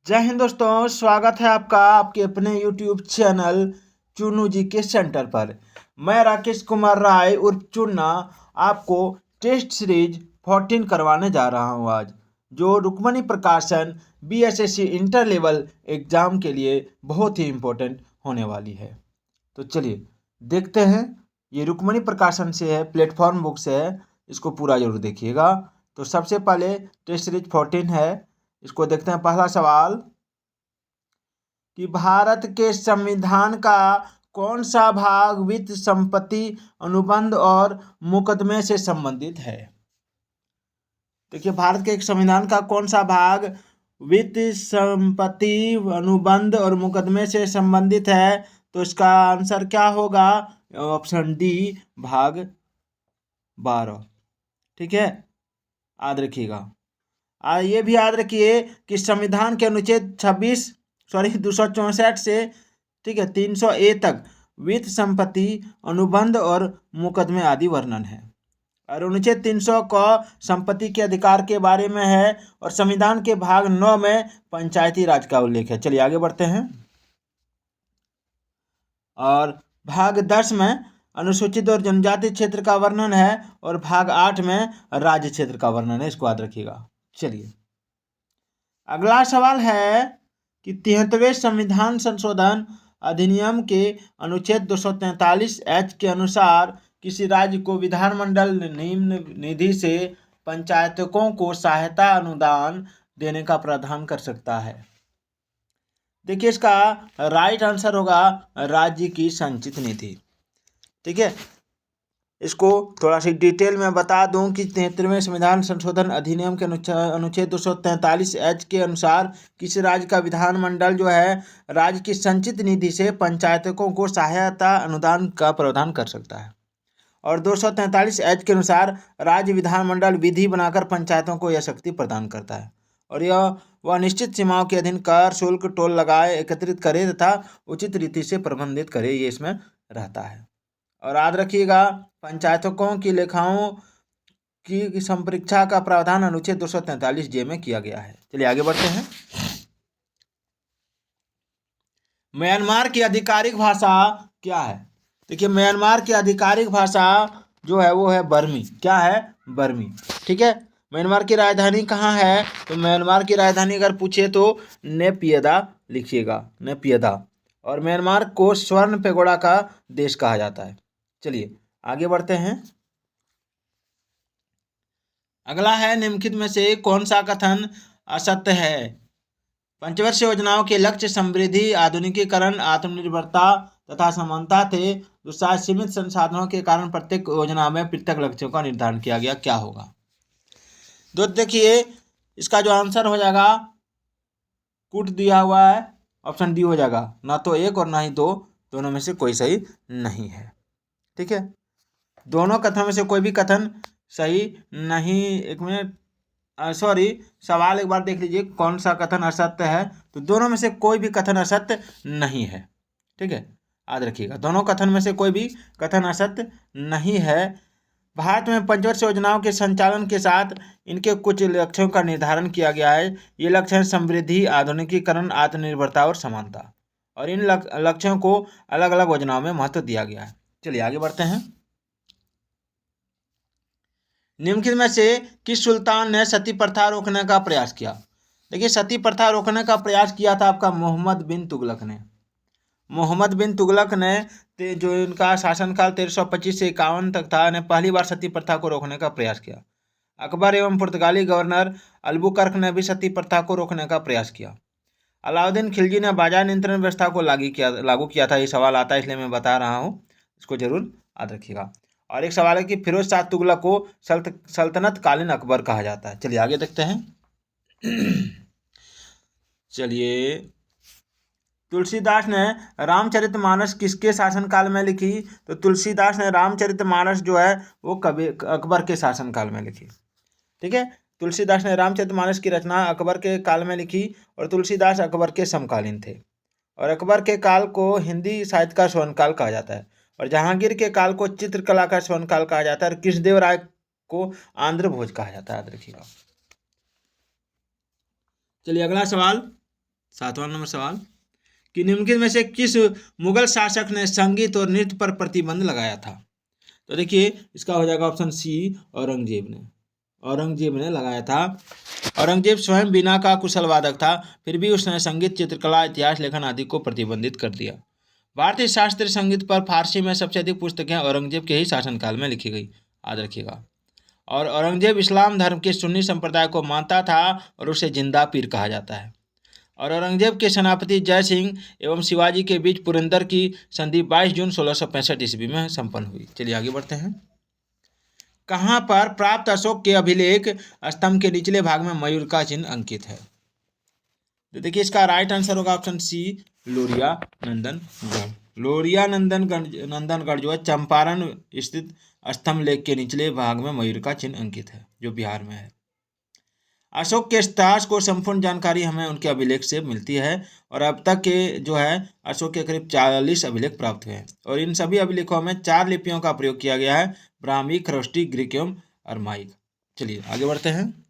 जय हिंद दोस्तों, स्वागत है आपका आपके अपने YouTube चैनल चुनू जी के सेंटर पर। मैं राकेश कुमार राय उर्फ चुन्ना आपको टेस्ट सीरीज 14 करवाने जा रहा हूं आज, जो रुक्मणी प्रकाशन BSSC इंटर लेवल एग्जाम के लिए बहुत ही इम्पोर्टेंट होने वाली है। तो चलिए देखते हैं। ये रुक्मणी प्रकाशन से है, प्लेटफॉर्म बुक से है, इसको पूरा जरूर देखिएगा। तो सबसे पहले टेस्ट सीरीज 14 है, इसको देखते हैं। पहला सवाल कि भारत के संविधान का कौन सा भाग वित्त संपत्ति अनुबंध और मुकदमे से संबंधित है। देखिए, भारत के एक संविधान का कौन सा भाग वित्त संपत्ति अनुबंध और मुकदमे से संबंधित है, तो इसका आंसर क्या होगा? ऑप्शन डी, भाग 12। ठीक है, याद रखिएगा। ये भी याद रखिए कि संविधान के अनुच्छेद 264 से, ठीक है, 300A तक वित्त संपत्ति अनुबंध और मुकदमे आदि वर्णन है। और अनुच्छेद 300 को संपत्ति के अधिकार के बारे में है और संविधान के भाग 9 में पंचायती राज का उल्लेख है। चलिए आगे बढ़ते हैं। और भाग 10 में अनुसूचित और जनजाति क्षेत्र का वर्णन है और भाग 8 में राज्य क्षेत्र का वर्णन है। इसको याद रखिएगा। चलिए अगला सवाल है कि 73वें संविधान संशोधन अधिनियम के अनुच्छेद 243H के अनुसार किसी राज्य को विधानमंडल निम्न निधि से पंचायतों को सहायता अनुदान देने का प्रावधान कर सकता है। देखिए, इसका राइट आंसर होगा राज्य की संचित निधि। ठीक है, इसको थोड़ा सी डिटेल में बता दूं कि 73वें संविधान संशोधन अधिनियम के अनुच्छेद 243H के अनुसार किसी राज्य का विधानमंडल जो है राज्य की संचित निधि से पंचायतों को सहायता अनुदान का प्रावधान कर सकता है। और 243H के अनुसार राज्य विधानमंडल विधि बनाकर पंचायतों को यह शक्ति प्रदान करता है और यह वह निश्चित सीमाओं के अधीन कर, शुल्क, टोल लगाए, एकत्रित करे तथा उचित रीति से प्रबंधित करे, ये इसमें रहता है। और याद रखिएगा, पंचायतों की लेखाओं की संपरीक्षा का प्रावधान अनुच्छेद 243J में किया गया है। चलिए आगे बढ़ते हैं। म्यांमार की आधिकारिक भाषा क्या है? देखिए, म्यांमार की आधिकारिक भाषा जो है वो है बर्मी। क्या है? बर्मी। ठीक है, म्यांमार की राजधानी कहाँ है? तो म्यांमार की राजधानी अगर पूछे तो नेपियदा लिखिएगा, नेपियदा। और म्यांमार को स्वर्ण पेगोडा का देश कहा जाता है। चलिए आगे बढ़ते हैं। अगला है, निम्नलिखित में से कौन सा कथन असत्य है? पंचवर्षीय योजनाओं के लक्ष्य समृद्धि, आधुनिकीकरण, आत्मनिर्भरता तथा समानता थे। दूसरा, सीमित संसाधनों के कारण प्रत्येक योजना में पृथक लक्ष्यों का निर्धारण किया गया। क्या होगा? तो देखिए, इसका जो आंसर हो जाएगा, कूट दिया हुआ है, ऑप्शन डी हो जाएगा। ना तो एक और ना ही दो, दोनों में से कोई सही नहीं है। ठीक है, दोनों कथनों में से कोई भी कथन सही नहीं। एक मिनट, सॉरी, सवाल एक बार देख लीजिए, कौन सा कथन असत्य है? तो दोनों में से कोई भी कथन असत्य नहीं है। ठीक है, याद रखिएगा, दोनों कथन में से कोई भी कथन असत्य नहीं है। भारत में पंचवर्षीय योजनाओं के संचालन के साथ इनके कुछ लक्ष्यों का निर्धारण किया गया है। ये लक्ष्य हैं समृद्धि, आधुनिकीकरण, आत्मनिर्भरता और समानता। और इन लक्ष्यों को अलग अलग योजनाओं में महत्व दिया गया है। चलिए आगे बढ़ते हैं। निम्नलिखित में से किस सुल्तान ने सती प्रथा रोकने का प्रयास किया? देखिए, सती प्रथा रोकने का प्रयास किया था आपका मोहम्मद बिन तुगलक ने। मोहम्मद बिन तुगलक ने जो इनका शासनकाल 1325 से 51 तक था, ने पहली बार सती प्रथा को रोकने का प्रयास किया। अकबर एवं पुर्तगाली गवर्नर अल्बुकर्क ने भी सती प्रथा को रोकने का प्रयास किया। अलाउद्दीन खिलजी ने बाजार नियंत्रण व्यवस्था को लागू किया था। ये सवाल आता है, इसलिए मैं बता रहा हूँ, इसको जरूर याद रखिएगा। और एक सवाल है कि फिरोज शाह तुगलक को सल्तनत कालीन अकबर कहा जाता है। चलिए आगे देखते हैं। चलिए, तुलसीदास ने रामचरितमानस किसके शासनकाल में लिखी? तो तुलसीदास ने रामचरितमानस जो है वो कभी अकबर के शासनकाल में लिखी। ठीक है, तुलसीदास ने रामचरितमानस की रचना अकबर के काल में लिखी और तुलसीदास अकबर के समकालीन थे। और अकबर के काल को हिंदी साहित्य का स्वर्णकाल कहा जाता है और जहांगीर के काल को चित्रकला का स्वर्णकाल कहा जाता है और कृष्णदेव राय को आंध्र भोज कहा जाता है। याद रखिएगा। चलिए अगला सवाल, 7वां नंबर सवाल कि निम्नलिखित में से किस मुगल शासक ने संगीत और नृत्य पर प्रतिबंध लगाया था? तो देखिए इसका हो जाएगा ऑप्शन सी, औरंगजेब ने लगाया था। औरंगजेब स्वयं बीना का कुशल वादक था, फिर भी उसने संगीत, चित्रकला, इतिहास लेखन आदि को प्रतिबंधित कर दिया। भारतीय शास्त्रीय संगीत पर फारसी में सबसे अधिक पुस्तकें औरंगजेब के ही शासनकाल में लिखी गई, याद रखिएगा। और औरंगजेब इस्लाम धर्म के सुन्नी संप्रदाय को मानता था और उसे जिंदा पीर कहा जाता है। और औरंगजेब के सेनापति जय सिंह एवं शिवाजी के बीच पुरंदर की संधि 22 जून 1665 ईस्वी में संपन्न हुई। चलिए आगे बढ़ते हैं। कहाँ पर प्राप्त अशोक के अभिलेख स्तंभ के निचले भाग में मयूर का चिन्ह अंकित है? तो देखिए इसका राइट आंसर होगा ऑप्शन सी, लोरिया नंदनगढ़। लोरिया नंदनगढ़ जो है चंपारण स्थित स्तंभ लेख के निचले भाग में मयूर का चिन्ह अंकित है, जो बिहार में है। अशोक के इतिहास को संपूर्ण जानकारी हमें उनके अभिलेख से मिलती है और अब तक के जो है अशोक के करीब 40 अभिलेख प्राप्त हुए हैं और इन सभी अभिलेखों में 4 लिपियों का प्रयोग किया गया है, ब्राह्मी, खरोष्टी, ग्रीक एवं अरमाइक। चलिए आगे बढ़ते हैं।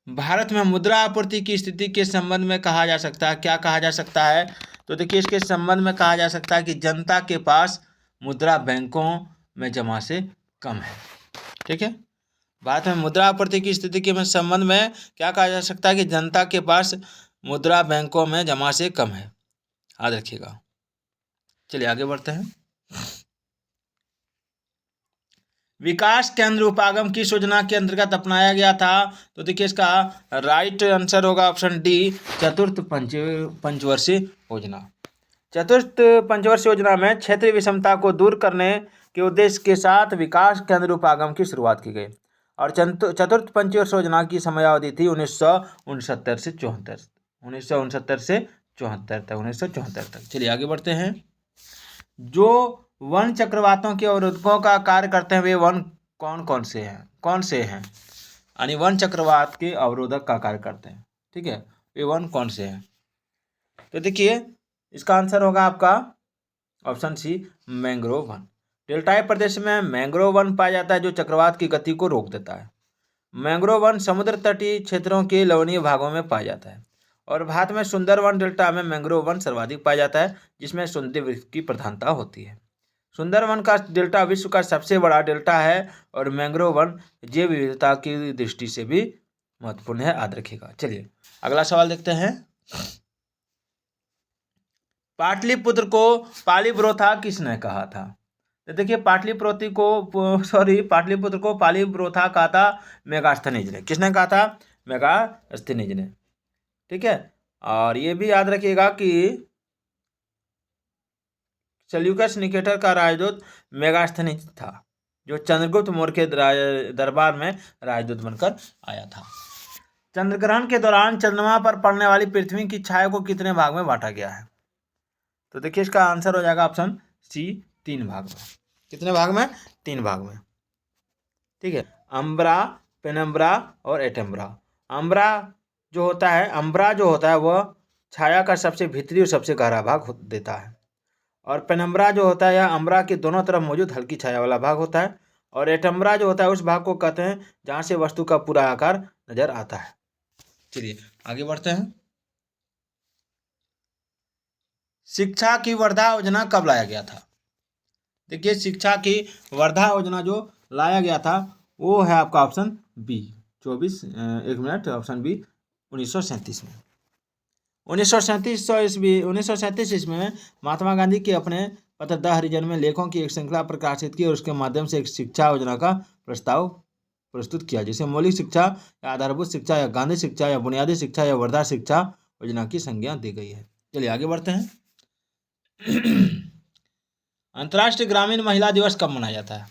भारत में मुद्रा आपूर्ति की स्थिति के संबंध में कहा जा सकता है, क्या कहा जा सकता है? तो देखिए इसके संबंध में कहा जा सकता है कि जनता के पास मुद्रा बैंकों में जमा से कम है। ठीक है, भारत में मुद्रा आपूर्ति की स्थिति के संबंध में क्या कहा जा सकता है कि जनता के पास मुद्रा बैंकों में जमा से कम है, याद रखिएगा। चलिए आगे बढ़ते हैं। विकास केंद्र उपागम किस योजना के अंतर्गत अपनाया गया था? तो देखिए इसका राइट आंसर होगा ऑप्शन डी, चतुर्थ पंचवर्षीय योजना। चतुर्थ पंचवर्षीय योजना में क्षेत्रीय विषमता को दूर करने के उद्देश्य के साथ विकास केंद्र उपागम की शुरुआत की गई और चतुर्थ पंचवर्षीय योजना की समयावधि थी 1969 से 74, 1969 से 74 तक। चलिए आगे बढ़ते हैं। जो वन चक्रवातों के अवरोधकों का कार्य करते हैं वे वन कौन से हैं? यानी वन चक्रवात के अवरोधक का कार्य करते हैं। ठीक है, वे वन कौन से हैं? तो देखिए इसका आंसर होगा आपका ऑप्शन सी, मैंग्रोव वन। डेल्टाई प्रदेश में मैंग्रोव वन पाया जाता है जो चक्रवात की गति को रोक देता है। मैंग्रोव वन समुद्र तटीय क्षेत्रों के लवणीय भागों में पाया जाता है और भारत में सुंदरवन डेल्टा में मैंग्रोव वन सर्वाधिक पाया जाता है जिसमें सौंदर्य वृक्ष की प्रधानता होती है। सुंदरवन का डेल्टा विश्व का सबसे बड़ा डेल्टा है और मैंग्रोव वन जैव विविधता की दृष्टि से भी महत्वपूर्ण है, याद रखिएगा। चलिए अगला सवाल देखते हैं। पाटलिपुत्र को पालीब्रोथा किसने कहा था? तो देखिए पाटलिपुत्र को पालीब्रोथा कहा था मेगास्थनीज ने। किसने कहा था? मेगास्थनीज ने। ठीक है, और ये भी याद रखिएगा कि सेल्यूकस निकेटर का राजदूत मेगास्थनीज था जो चंद्रगुप्त मौर्य के दरबार में राजदूत बनकर आया था। चंद्रग्रहण के दौरान चंद्रमा पर पड़ने वाली पृथ्वी की छाया को कितने भाग में बांटा गया है? तो देखिए इसका आंसर हो जाएगा ऑप्शन सी, 3 भाग में। कितने भाग में? 3 भाग में। ठीक है, अम्ब्रा, पेनम्ब्रा और एटम्ब्रा। अम्ब्रा जो होता है वह छाया का सबसे भीतरी और सबसे गहरा भाग देता है और पेनम्ब्रा जो होता है यह अम्ब्रा के दोनों तरफ मौजूद हल्की छाया वाला भाग होता है और एटम्ब्रा जो होता है उस भाग को कहते हैं जहाँ से वस्तु का पूरा आकार नजर आता है। चलिए आगे बढ़ते हैं। शिक्षा की वर्धा योजना कब लाया गया था? देखिए शिक्षा की वर्धा योजना जो लाया गया था वो है आपका ऑप्शन बी, 1937 में। 1937 ईस्वी में महात्मा गांधी के अपने पत्र द हरिजन में लेखों की एक श्रृंखला प्रकाशित की और उसके माध्यम से एक शिक्षा योजना का प्रस्ताव प्रस्तुत किया जिसे मौलिक शिक्षा या आधारभूत शिक्षा या गांधी शिक्षा या बुनियादी शिक्षा या वर्धा शिक्षा योजना की संज्ञा दी गई है। चलिए आगे बढ़ते हैं। अंतर्राष्ट्रीय ग्रामीण महिला दिवस कब मनाया जाता है?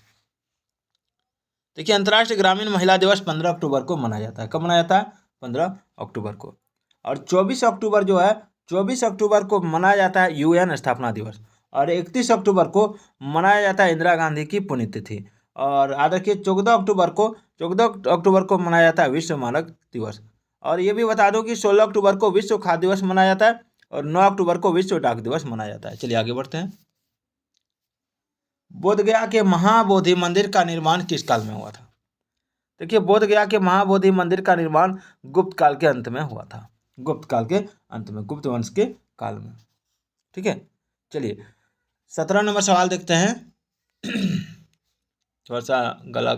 देखिए अंतर्राष्ट्रीय ग्रामीण महिला दिवस 15 अक्टूबर को मनाया जाता है। कब मनाया जाता है? 15 अक्टूबर को। और 24 अक्टूबर को मनाया जाता है यूएन स्थापना दिवस और 31 अक्टूबर को मनाया जाता है इंदिरा गांधी की पुण्यतिथि और याद रखिए 14 अक्टूबर को मनाया जाता है विश्व मानक दिवस। और ये भी बता दूं कि 16 अक्टूबर को विश्व खाद्य दिवस मनाया जाता है और 9 अक्टूबर को विश्व डाक दिवस मनाया जाता है। चलिए आगे बढ़ते हैं। बोधगया के महाबोधि मंदिर का निर्माण किस काल में हुआ था? देखिए बोधगया के महाबोधि मंदिर का निर्माण गुप्त काल के अंत में हुआ था। गुप्त काल के अंत में, गुप्त वंश के काल में। ठीक है, चलिए 17 नंबर सवाल देखते हैं। थोड़ा सा गला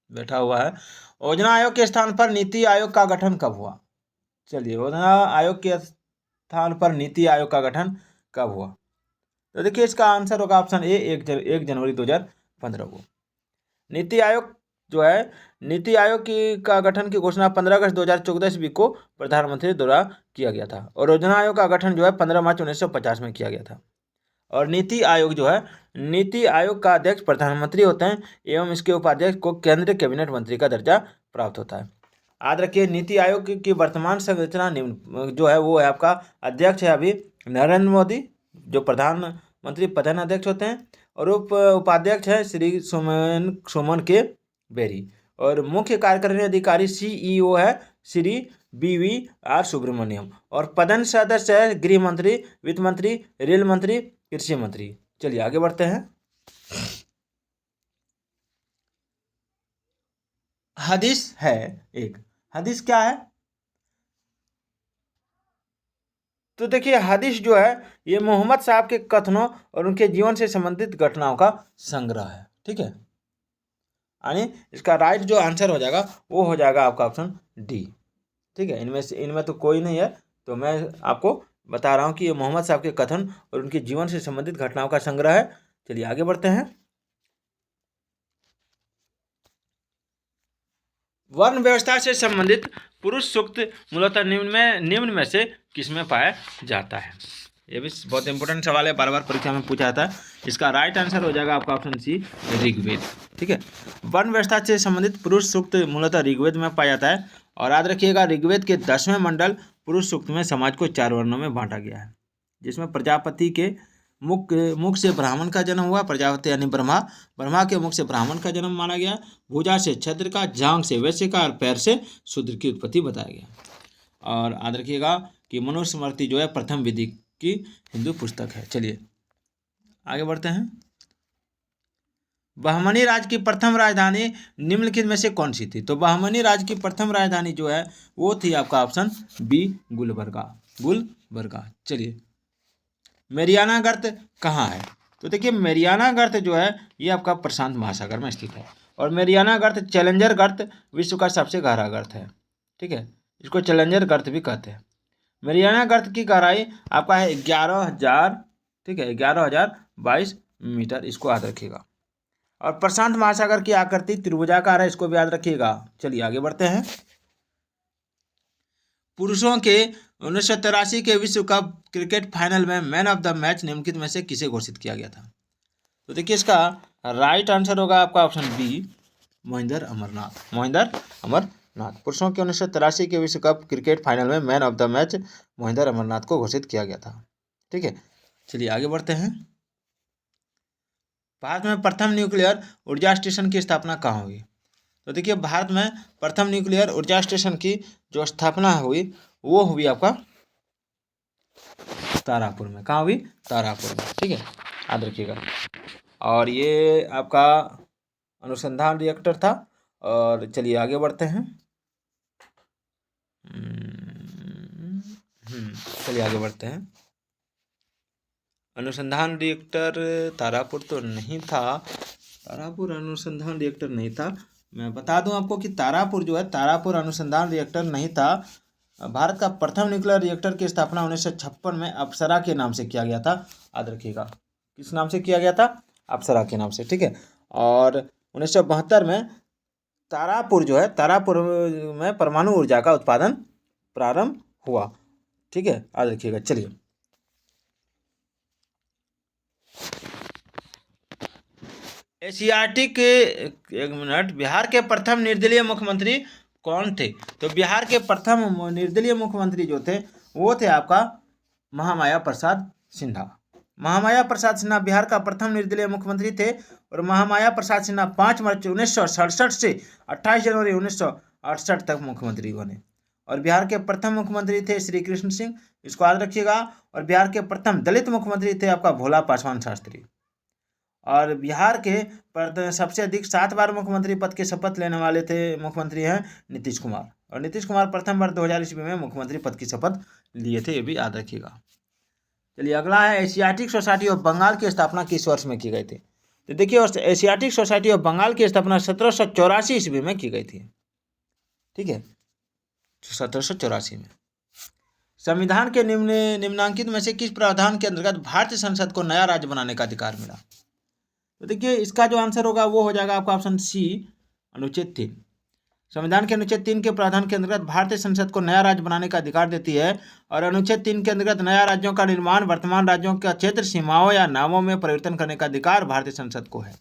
बैठा हुआ है। योजना आयोग के स्थान पर नीति आयोग का गठन कब हुआ? चलिए, योजना आयोग के स्थान पर नीति आयोग का गठन कब हुआ? तो देखिए इसका आंसर होगा ऑप्शन ए, 1 जनवरी 2015 को। नीति आयोग जो है, नीति आयोग का गठन की घोषणा 15 अगस्त 2014 ईस्वी को प्रधानमंत्री द्वारा किया गया था, और योजना आयोग का गठन जो है 15 मार्च 1950 में किया गया था। और नीति आयोग जो है, नीति आयोग का अध्यक्ष प्रधानमंत्री होते हैं एवं इसके उपाध्यक्ष को केंद्रीय कैबिनेट मंत्री का दर्जा प्राप्त होता है। याद रखिए, नीति आयोग की वर्तमान संरचना निम्न जो है वो है, आपका अध्यक्ष है अभी नरेंद्र मोदी, जो प्रधानमंत्री प्रधान अध्यक्ष होते हैं, और उपाध्यक्ष है श्री सुमन के बेरी, और मुख्य कार्यकारी अधिकारी CEO है श्री BVR सुब्रमण्यम, और पदन सदस्य है गृह मंत्री, वित्त मंत्री, रेल मंत्री, कृषि मंत्री। चलिए आगे बढ़ते हैं। हदीस है एक, हदीस क्या है? तो देखिए हदीस जो है ये मोहम्मद साहब के कथनों और उनके जीवन से संबंधित घटनाओं का संग्रह है। ठीक है, यानी इसका राइट जो आंसर हो जाएगा वो हो जाएगा आपका ऑप्शन डी। ठीक है, इनमें तो कोई नहीं है, तो मैं आपको बता रहा हूँ कि ये मोहम्मद साहब के कथन और उनके जीवन से संबंधित घटनाओं का संग्रह है। चलिए आगे बढ़ते हैं। वर्ण व्यवस्था से संबंधित पुरुष सूक्त मूलतः निम्न में से किसमें पाया जाता है? ये भी बहुत इंपॉर्टेंट सवाल है, बार बार परीक्षा में पूछा जाता है। इसका राइट आंसर हो जाएगा आपका ऑप्शन सी, ऋग्वेद। ठीक है, वर्ण व्यवस्था से संबंधित पुरुष सूक्त मूलतः ऋग्वेद में पाया जाता है, और याद रखिएगा ऋग्वेद के 10वें मंडल पुरुष सूक्त में समाज को 4 वर्णों में बांटा गया है, जिसमें प्रजापति के मुख से ब्राह्मण का जन्म हुआ, प्रजापति यानी ब्रह्मा, ब्रह्मा के मुख से ब्राह्मण का जन्म माना गया, भुजा से क्षत्र का, जांग से वैश्य का, और पैर से शूद्र की उत्पत्ति बताया गया। और याद रखिएगा कि मनुस्मृति जो है प्रथम विधि की हिंदू पुस्तक है। चलिए आगे बढ़ते हैं। बहमनी राज्य की प्रथम राजधानी निम्नलिखित में से कौन सी थी? तो बहमनी राज्य की प्रथम राजधानी जो है वो थी आपका ऑप्शन बी, गुलबर्गा। चलिए, मेरियाना गर्त कहाँ है? तो देखिए मेरियाना गर्त जो है ये आपका प्रशांत महासागर में स्थित है, और मेरियाना गर्त चैलेंजर गर्त विश्व का सबसे गहरा गर्त है। ठीक है, इसको चैलेंजर गर्त भी कहते हैं। मेरियाना गर्त की गहराई आपका है 11,000, ठीक है 11,022 मीटर, इसको याद रखिएगा। और प्रशांत महासागर की आकृति त्रिभुजाकार है, इसको भी याद रखिएगा। चलिए आगे बढ़ते हैं। पुरुषों के 1983 के विश्व कप क्रिकेट फाइनल में मैन ऑफ द मैच निम्नलिखित में से किसे घोषित किया गया था? तो देखिए इसका राइट आंसर होगा आपका ऑप्शन बी, मोहिंदर अमरनाथ। पुरुषों के 1983 के विश्व कप क्रिकेट फाइनल में man of the match Mohinder Amarnath को घोषित किया गया था। ठीक है, चलिए आगे बढ़ते हैं। भारत में प्रथम न्यूक्लियर ऊर्जा स्टेशन की स्थापना कहाँ हुई? तो देखिए भारत में प्रथम न्यूक्लियर ऊर्जा स्टेशन की जो स्थापना हुई वो हुई आपका तारापुर में। कहाँ हुई? तारापुर में। ठीक है, याद रखिएगा। और ये आपका अनुसंधान रिएक्टर था। और चलिए आगे बढ़ते हैं। चलिए आगे बढ़ते हैं। अनुसंधान रिएक्टर तारापुर तो नहीं था, तारापुर अनुसंधान रिएक्टर नहीं था। मैं बता दूं आपको कि तारापुर जो है, तारापुर अनुसंधान रिएक्टर नहीं था। भारत का प्रथम न्यूक्लियर रिएक्टर की स्थापना 1956 में अप्सरा के नाम से किया गया था। याद रखिएगा, किस नाम से किया गया था? अप्सरा के नाम से। ठीक है, और 1972 में तारापुर जो है, तारापुर में परमाणु ऊर्जा का उत्पादन प्रारंभ हुआ। ठीक है, याद रखिएगा। चलिए एशियाटिक, एक मिनट, बिहार के प्रथम निर्दलीय मुख्यमंत्री कौन थे? तो बिहार के प्रथम निर्दलीय मुख्यमंत्री जो थे वो थे आपका महामाया प्रसाद सिन्हा। महामाया प्रसाद सिन्हा बिहार का प्रथम निर्दलीय मुख्यमंत्री थे, और महामाया प्रसाद सिन्हा 5 मार्च 1967 से 28 जनवरी 1968 तक मुख्यमंत्री बने। और बिहार के प्रथम मुख्यमंत्री थे श्री कृष्ण सिंह, इसको याद रखिएगा। और बिहार के प्रथम दलित मुख्यमंत्री थे आपका भोला पासवान शास्त्री। और बिहार के सबसे अधिक 7 बार मुख्यमंत्री पद के शपथ लेने वाले थे मुख्यमंत्री हैं नीतीश कुमार। और नीतीश कुमार प्रथम बार 2000 ईस्वी में मुख्यमंत्री पद की शपथ लिए थे, ये भी याद रखिएगा। चलिए अगला है, एशियाटिक सोसाइटी ऑफ बंगाल की स्थापना किस वर्ष में की गई थी? तो देखिए एशियाटिक सोसाइटी ऑफ बंगाल की स्थापना 1784 ईस्वी में की गई थी। ठीक है, 1784 में। संविधान के निम्नांकित में से किस प्रावधान के अंतर्गत भारतीय संसद को नया राज्य बनाने का अधिकार मिला? तो देखिए इसका जो आंसर होगा वो हो जाएगा आपका ऑप्शन सी, अनुच्छेद 3। संविधान के अनुच्छेद 3 के प्रावधान के अंतर्गत भारतीय संसद को नया राज्य बनाने का अधिकार देती है। और अनुच्छेद 3 के अंतर्गत नया राज्यों का निर्माण, वर्तमान राज्यों का क्षेत्र सीमाओं या नामों में परिवर्तन करने का अधिकार भारतीय संसद को है।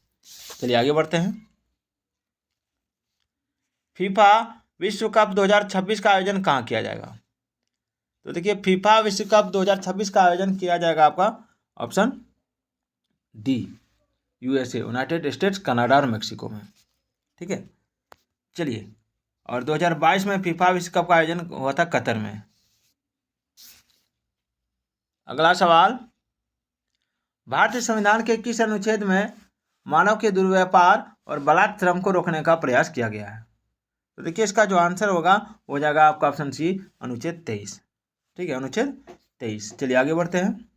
चलिए आगे बढ़ते हैं। फीफा विश्व कप 2026 का आयोजन कहाँ किया जाएगा? तो देखिए फीफा विश्व कप 2026 का आयोजन किया जाएगा आपका option D, USA, United states, Canada और मेक्सिको में। ठीक है, चलिए। और 2022 में फीफा विश्व कप का आयोजन हुआ था कतर में। अगला सवाल, भारतीय संविधान के किस अनुच्छेद में मानव के दुर्व्यापार और बलात् श्रम को रोकने का प्रयास किया गया है? तो देखिए इसका जो आंसर होगा वो हो जाएगा आपका ऑप्शन सी, अनुच्छेद 23। ठीक है, अनुच्छेद 23। चलिए आगे बढ़ते हैं।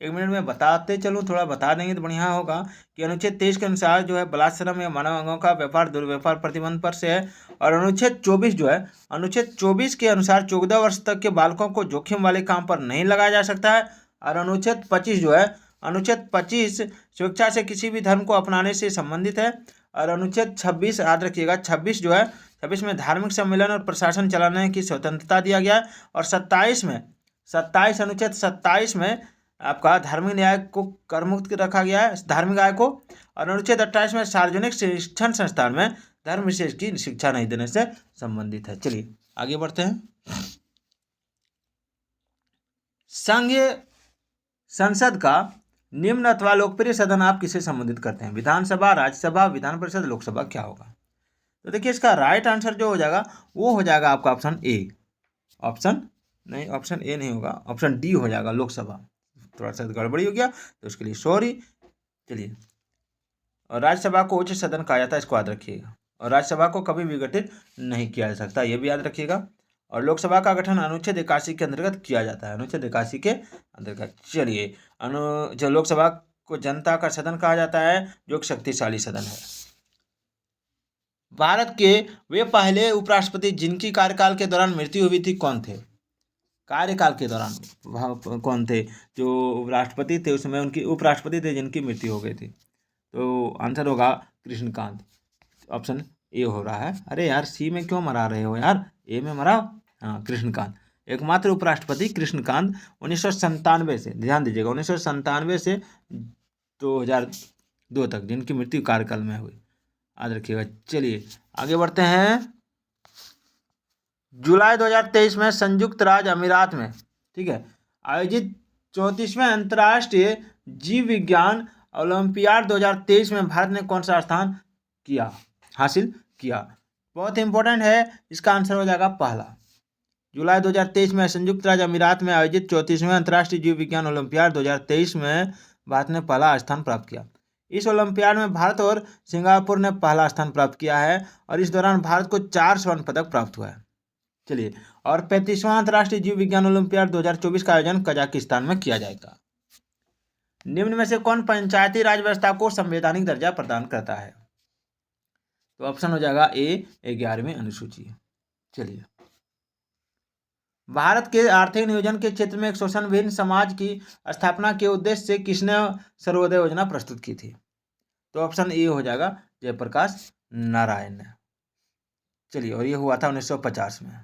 1 मिनट में बताते चलूँ, थोड़ा बता देंगे तो बढ़िया होगा कि अनुच्छेद 23 के अनुसार जो है बलात् श्रम या मानव अंगों का व्यापार दुर्व्यापार प्रतिबंध पर से है। और अनुच्छेद 24 जो है, अनुच्छेद 24 के अनुसार 14 वर्ष तक के बालकों को जोखिम वाले काम पर नहीं लगाया जा सकता है। और अनुच्छेद 25 जो है, अनुच्छेद 25 स्वेच्छा से किसी भी धर्म को अपनाने से संबंधित है। और अनुच्छेद 26 याद रखिएगा, 26 जो है, 26 में धार्मिक सम्मेलन और प्रशासन चलाने की स्वतंत्रता दिया गया है। और 27 में, 27 अनुच्छेद 27 में आपका धार्मिक न्याय को करमुक्त रखा गया है, धार्मिक आय को। और अनुच्छेद 28 में सार्वजनिक शिक्षण संस्थान में धर्म विशेष की शिक्षा नहीं देने से संबंधित है। चलिए आगे बढ़ते हैं। संघीय संसद का निम्न अथवा लोकप्रिय सदन आप किसे संबोधित करते हैं? विधानसभा, राज्यसभा, विधान परिषद, लोकसभा, क्या होगा? तो देखिए इसका राइट आंसर जो हो जाएगा वो हो जाएगा आपका ऑप्शन ए, ऑप्शन ए नहीं होगा, ऑप्शन डी हो जाएगा, लोकसभा। थोड़ा सा गड़बड़ी हो गया तो उसके लिए सॉरी। चलिए, और राज्यसभा को उच्च सदन कहा जाता है, इसको याद रखिएगा। और राज्यसभा को कभी भी गठित नहीं किया जा सकता, ये भी याद रखिएगा। और लोकसभा का गठन अनुच्छेद 81 के अंतर्गत किया जाता है, अनुच्छेद 81 के अंतर्गत। चलिए, जो लोकसभा को जनता का सदन कहा जाता है, जो एक शक्तिशाली सदन है। भारत के वे पहले उपराष्ट्रपति जिनकी कार्यकाल के दौरान मृत्यु हुई थी कौन थे? कार्यकाल के दौरान कौन थे जो राष्ट्रपति थे, उसमें उनकी उपराष्ट्रपति थे जिनकी मृत्यु हो गई थी? तो आंसर होगा कृष्णकांत, ऑप्शन ए हो रहा है। अरे यार सी में क्यों मरा रहे हो यार, ए में मरा। हाँ, कृष्णकांत, एकमात्र उपराष्ट्रपति कृष्णकांत 1997 से, ध्यान दीजिएगा, 1997 से 2002 तक जिनकी मृत्यु कार्यकाल में हुई, याद रखिएगा। चलिए आगे बढ़ते हैं। जुलाई 2023 में संयुक्त राज्य अमीरात में, ठीक है, आयोजित 34वें अंतर्राष्ट्रीय जीव विज्ञान ओलंपियाड 2023 में भारत ने कौन सा स्थान हासिल किया? बहुत इंपॉर्टेंट है, इसका आंसर हो जाएगा पहला। जुलाई 2023 में संयुक्त राज्य अमीरात में आयोजित 34वें अंतर्राष्ट्रीय जीव विज्ञान ओलंपियाड 2023 में भारत ने पहला स्थान प्राप्त किया। इस ओलंपियाड में भारत और सिंगापुर ने पहला स्थान प्राप्त किया है। और इस दौरान भारत को 4 स्वर्ण पदक प्राप्त हुआ है। चलिए, और 35वां अंतर्राष्ट्रीय जीव विज्ञान ओलंपियाड 2024 का आयोजन कजाकिस्तान में किया जाएगा। निम्न में से कौन पंचायती राज व्यवस्था को संवैधानिक दर्जा प्रदान करता है? तो ऑप्शन हो जाएगा ए, 11वीं अनुसूची। चलिए, भारत के आर्थिक नियोजन के क्षेत्र में एक शोषण विहीन समाज की स्थापना के उद्देश्य से किसने सर्वोदय योजना प्रस्तुत की थी? तो ऑप्शन ए हो जाएगा, जयप्रकाश नारायण ने। चलिए, और ये हुआ था 1950 में।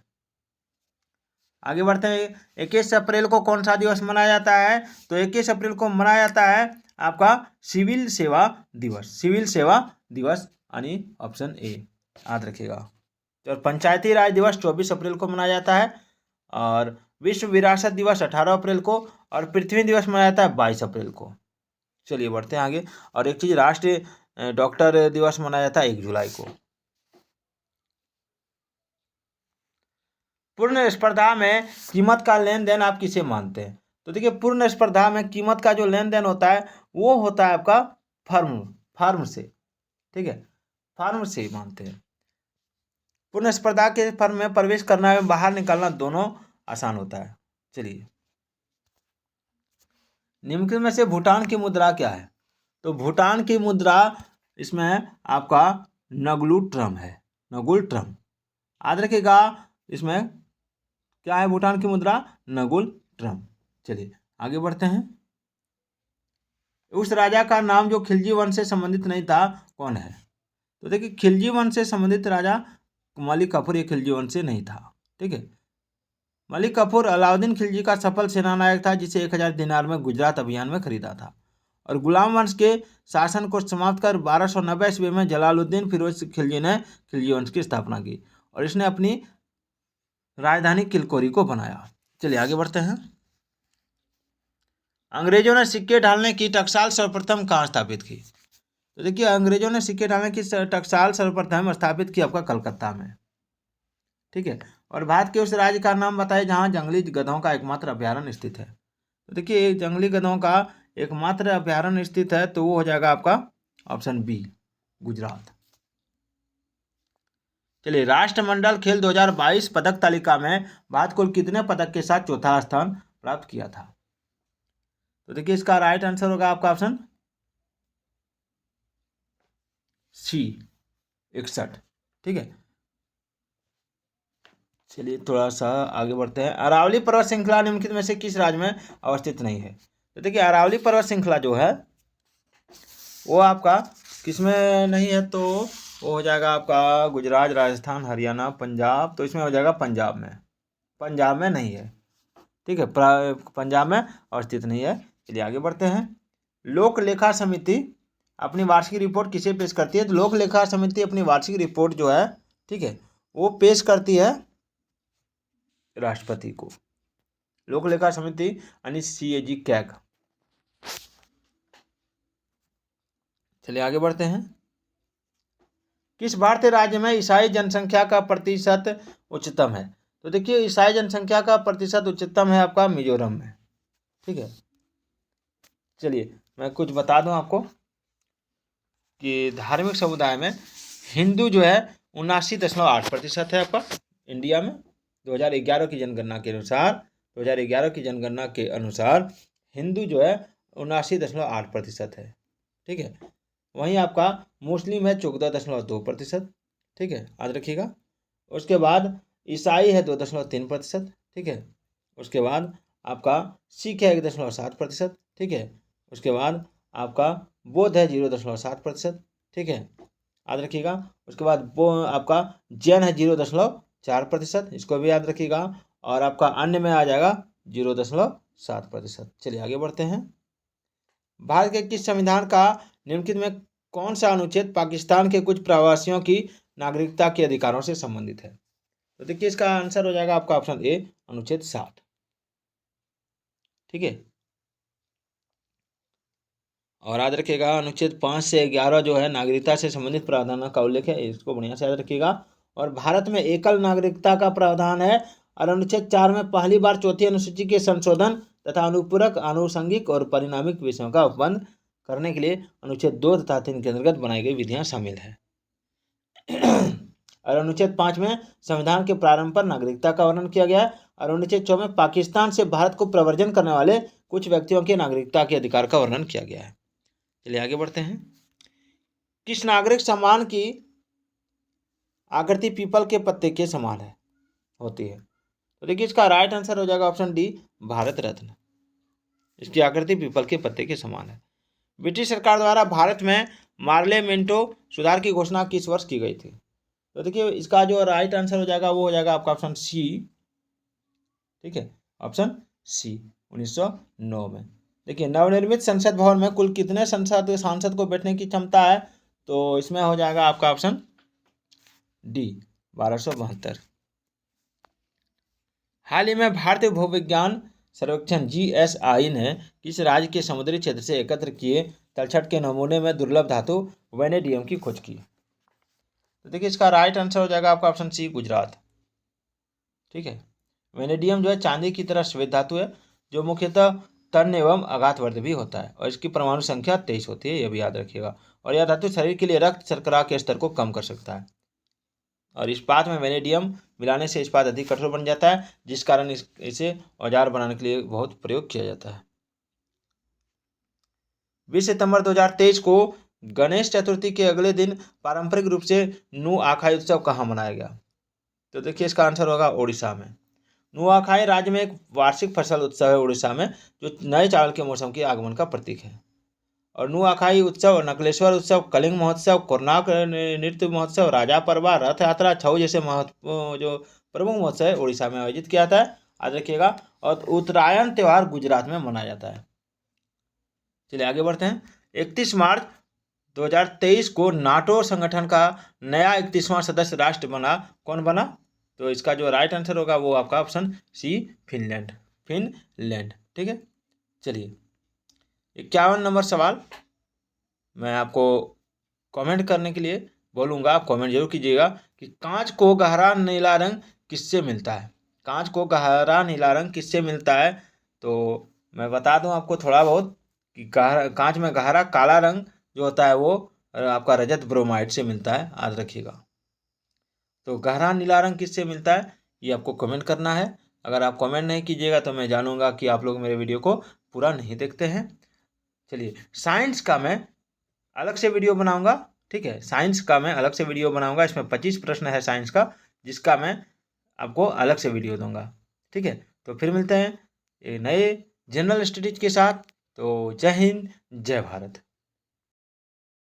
आगे बढ़ते हैं। 21 अप्रैल को कौन सा दिवस मनाया जाता है? तो 21 अप्रैल को मनाया जाता है आपका सिविल सेवा दिवस, सिविल सेवा दिवस, यानी ऑप्शन ए, याद रखिएगा। तो पंचायती राज दिवस 24 अप्रैल को मनाया जाता है। और विश्व विरासत दिवस 18 अप्रैल को। और पृथ्वी दिवस मनाया जाता है 22 अप्रैल को। चलिए बढ़ते हैं आगे। और एक चीज़, राष्ट्रीय डॉक्टर दिवस मनाया जाता है 1 जुलाई को। पूर्ण स्पर्धा में कीमत का लेन देन आप किसे मानते हैं? तो देखिए, पूर्ण स्पर्धा में कीमत का जो लेन देन होता है वो होता है आपका फर्म से, ठीक है, फर्म से मानते हैं। पूर्ण स्पर्धा के फर्म में प्रवेश करना एवं बाहर निकलना दोनों आसान होता है। चलिए, निम्नलिखित में से भूटान की मुद्रा क्या है? तो भूटान की मुद्रा इसमें आपका नगलू ट्रम है, नगुल ट्रम। याद रखिएगा, इसमें क्या है भूटान की मुद्रा? नगुल ट्रम। चलिए आगे बढ़ते हैं। उस राजा का नाम जो खिलजी वंश से संबंधित नहीं था, कौन है? तो देखिए, खिलजी वंश से संबंधित राजा मलिक काफूर ये खिलजी वंश से नहीं था, ठीक है। मलिक काफूर अलाउद्दीन खिलजी का सफल सेनानायक था, जिसे 1000 दिनार में गुजरात अभियान में खरीदा था। और गुलाम वंश के शासन को समाप्त कर 1290 ईस्वी में जलालुद्दीन फिरोज खिलजी ने खिलजी वंश की स्थापना की और इसने अपनी राजधानी किलकोरी को बनाया। चलिए आगे बढ़ते हैं। अंग्रेजों ने सिक्के ढालने की टकसाल सर्वप्रथम कहाँ स्थापित की? तो देखिए, अंग्रेजों ने सिक्के ढालने की टकसाल सर्वप्रथम स्थापित की आपका कलकत्ता में, ठीक है। और भारत के उस राज्य का नाम बताइए जहां जंगली गधों का एकमात्र अभ्यारण्य स्थित है। तो देखिए, जंगली गधों का एकमात्र अभ्यारण्य स्थित है, तो वो हो जाएगा आपका ऑप्शन बी, गुजरात। चलिए, राष्ट्रमंडल खेल 2022 पदक तालिका में भारत कुल कितने पदक के साथ चौथा स्थान प्राप्त किया था? तो देखिए, इसका राइट आंसर होगा आपका ऑप्शन सी, 61, ठीक है। चलिए थोड़ा सा आगे बढ़ते हैं। अरावली पर्वत श्रृंखला निम्नलिखित में से किस राज्य में अवस्थित नहीं है? तो देखिए, अरावली पर्वत श्रृंखला जो है वो आपका किसमें नहीं है? तो वो हो जाएगा आपका गुजरात, राजस्थान, हरियाणा, पंजाब। तो इसमें हो जाएगा पंजाब में, पंजाब में नहीं है, ठीक है, पंजाब में अवस्थित नहीं है। चलिए आगे बढ़ते हैं। लोक लेखा समिति अपनी वार्षिक रिपोर्ट किसे पेश करती है? तो लोक लेखा समिति अपनी वार्षिक रिपोर्ट जो है, ठीक है, वो पेश करती है राष्ट्रपति को। लोक लेखा समिति यानी CAG कैग। चलिए आगे बढ़ते हैं। किस भारतीय राज्य में ईसाई जनसंख्या का प्रतिशत उच्चतम है? तो देखिए, ईसाई जनसंख्या का प्रतिशत उच्चतम है आपका मिजोरम में, ठीक है। चलिए मैं कुछ बता दूं आपको कि धार्मिक समुदाय में हिंदू जो है 79.8% है आपका इंडिया में। 2011 की जनगणना के अनुसार, 2011 की जनगणना के अनुसार हिंदू जो है 79.8% है, ठीक है। वहीं आपका मुस्लिम है 14.2%, ठीक है, याद रखिएगा। उसके बाद ईसाई है 2.3%, ठीक है। उसके बाद आपका सिख है 1.7%, ठीक है। उसके बाद आपका बौद्ध है 0.7%, ठीक है, याद रखिएगा। उसके बाद वो आपका जैन है 0.4%, इसको भी याद रखिएगा। और आपका अन्य में आ जाएगा 0.7%। चलिए आगे बढ़ते हैं। भारत के किस संविधान का निम्नलिखित में कौन सा अनुच्छेद पाकिस्तान के कुछ प्रवासियों की नागरिकता के अधिकारों से संबंधित है? तो देखिए, इसका आंसर हो जाएगा आपका ऑप्शन ए, अनुच्छेद 60, ठीक है। और याद रखिएगा, अनुच्छेद 5 से 11 जो है नागरिकता से संबंधित प्रावधानों का उल्लेख है, इसको बढ़िया से याद रखिएगा। और भारत में एकल नागरिकता का प्रावधान है। और अनुच्छेद 4 में पहली बार चौथी अनुसूची के संशोधन तथा अनुपूरक, आनुषंगिक और परिणामिक विषयों का उपबंध करने के लिए अनुच्छेद 2 तथा 3 के अंतर्गत बनाई गई विधियां शामिल है। और अनुच्छेद 5 में संविधान के प्रारंभ पर नागरिकता का वर्णन किया गया है। और अनुच्छेद 6 में पाकिस्तान से भारत को प्रव्रजन करने वाले कुछ व्यक्तियों के नागरिकता के अधिकार का वर्णन किया गया है। चलिए आगे बढ़ते हैं। किस नागरिक सम्मान की आकृति पीपल के पत्ते के समान है होती है? तो देखिए, इसका राइट आंसर हो जाएगा ऑप्शन डी, भारत रत्न। इसकी आकृति पीपल के पत्ते के समान है। ब्रिटिश सरकार द्वारा भारत में पार्लियामेंटो सुधार की घोषणा किस वर्ष की गई थी? तो देखिए, इसका जो राइट आंसर हो जाएगा वो हो जाएगा आपका ऑप्शन सी, ठीक है, ऑप्शन सी, 1909 में। देखिए, नवनिर्मित संसद भवन में कुल कितने सांसद को बैठने की क्षमता है? तो इसमें हो जाएगा आपका ऑप्शन डी, 1272। हाल ही में भारतीय भूविज्ञान सर्वेक्षण GSI ने किस राज्य के समुद्री क्षेत्र से एकत्र किए तलछट के नमूने में दुर्लभ धातु वेनेडियम की खोज की? तो देखिए, इसका राइट आंसर हो जाएगा आपका ऑप्शन सी, गुजरात, ठीक है। वेनेडियम जो है चांदी की तरह श्वेत धातु है, जो मुख्यतः तन्य एवं अघातवर्ध भी होता है और इसकी परमाणु संख्या 23 होती है, यह भी याद रखिएगा। और यह धातु शरीर के लिए रक्त शर्करा के स्तर को कम कर सकता है। और इस्पात में वेनेडियम मिलाने से इस्पात अधिक कठोर बन जाता है, जिस कारण इसे औजार बनाने के लिए बहुत प्रयोग किया जाता है। 20 सितंबर 2023 को गणेश चतुर्थी के अगले दिन पारंपरिक रूप से नुआखाई उत्सव कहाँ मनाया गया? तो देखिए इसका आंसर होगा उड़ीसा में। नुआखाई राज्य में एक वार्षिक फसल उत्सव है उड़ीसा में, जो नए चावल के मौसम के आगमन का प्रतीक है। और नुआखाई उत्सव, नकलेश्वर उत्सव, कलिंग महोत्सव, कोरनाक नृत्य महोत्सव, राजा परवा, रथ यात्रा, छऊ जैसे जो प्रमुख महोत्सव है उड़ीसा में आयोजित किया जाता है, याद रखिएगा। और उत्तरायण त्यौहार गुजरात में मनाया जाता है। चलिए आगे बढ़ते हैं। 31 मार्च 2023 को नाटो संगठन का नया 31वां सदस्य राष्ट्र बना, कौन बना? तो इसका जो राइट आंसर होगा वो आपका ऑप्शन सी, फिनलैंड। फिनलैंड, ठीक है। चलिए 51 नंबर सवाल, मैं आपको कमेंट करने के लिए बोलूँगा, आप कमेंट जरूर कीजिएगा कि कांच को गहरा नीला रंग किससे मिलता है? कांच को गहरा नीला रंग किससे मिलता है? तो मैं बता दूं आपको थोड़ा बहुत कि कांच में गहरा काला रंग जो होता है वो आपका रजत ब्रोमाइड से मिलता है, याद रखिएगा। तो गहरा नीला रंग किससे मिलता है ये आपको कमेंट करना है। अगर आप कमेंट नहीं कीजिएगा तो मैं जानूंगा कि आप लोग मेरे वीडियो को पूरा नहीं देखते हैं। चलिए साइंस का मैं अलग से वीडियो बनाऊंगा, ठीक है। साइंस का मैं अलग से वीडियो बनाऊंगा, इसमें 25 प्रश्न है साइंस का, जिसका मैं आपको अलग से वीडियो दूंगा, ठीक है। तो फिर मिलते हैं एक नए जनरल स्टडीज के साथ। तो जय हिंद, जय भारत।